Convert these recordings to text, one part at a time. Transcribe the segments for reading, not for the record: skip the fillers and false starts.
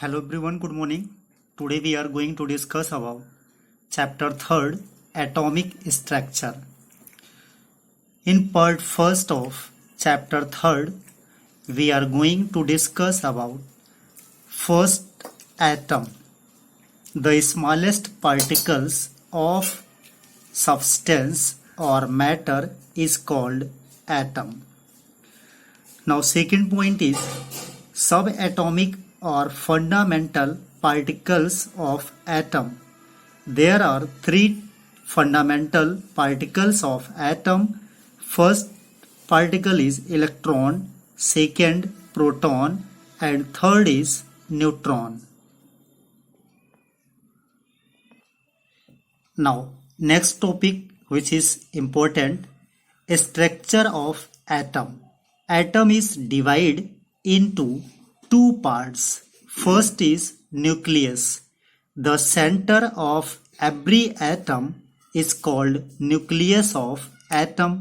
Hello everyone, good morning. Today we are going to discuss about chapter 3rd, atomic structure. In part 1st of chapter 3rd, we are going to discuss about first atom. The smallest particles of substance or matter is called atom. Now second point is subatomic or fundamental particles of atom. There are three fundamental particles of atom. First particle is electron, second proton, and third is neutron. Now next topic, which is important, structure of atom. Atom is divided into two parts. First is nucleus. The center of every atom is called nucleus of atom.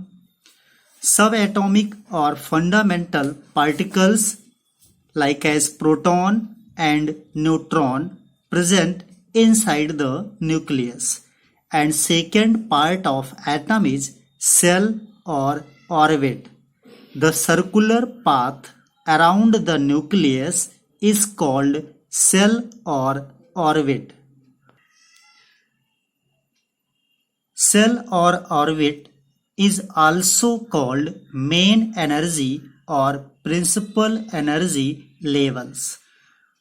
Subatomic or fundamental particles like as proton and neutron present inside the nucleus. And second part of atom is shell or orbit. The circular path around the nucleus is called shell or orbit. Shell or orbit is also called main energy or principal energy levels.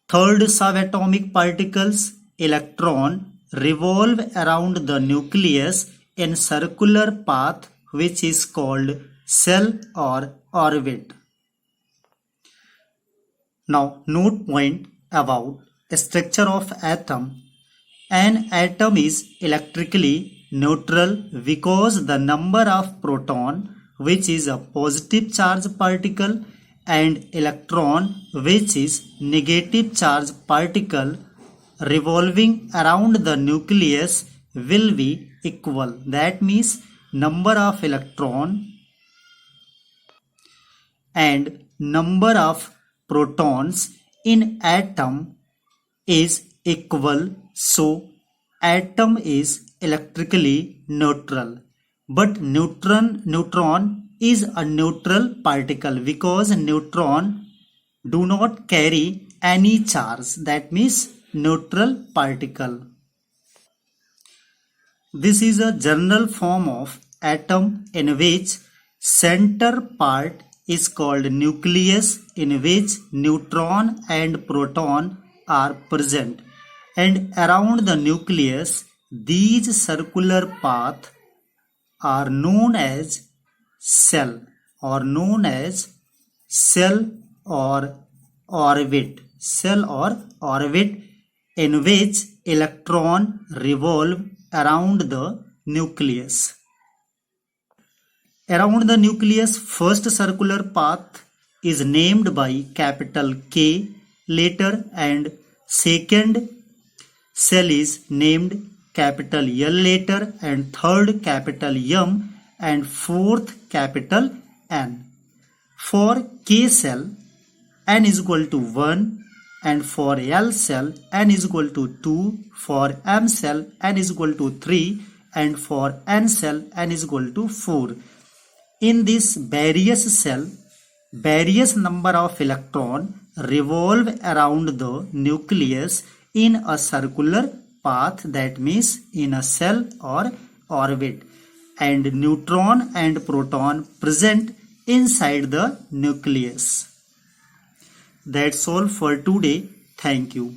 Third subatomic particles, electron, revolve around the nucleus in circular path which is called shell or orbit. Now note point about structure of atom. An atom is electrically neutral because the number of proton, which is a positive charge particle, and electron, which is negative charge particle, revolving around the nucleus will be equal. That means number of electron and number of protons in atom is equal, so atom is electrically neutral. But neutron is a neutral particle because neutron do not carry any charge. That means neutral particle. This is a general form of atom in which center part is called nucleus, in which neutron and proton are present, and around the nucleus these circular paths are known as shell or orbit. Shell or orbit in which electron revolve around the nucleus. Around the nucleus, first circular path is named by capital K letter, and second shell is named capital L letter, and third capital M, and fourth capital N. For K shell, N is equal to 1, and for L shell, N is equal to 2, for M shell, N is equal to 3, and for N shell, N is equal to 4. In this various shell, various number of electrons revolve around the nucleus in a circular path, that means in a shell or orbit, and neutron and proton present inside the nucleus. That's all for today. Thank you.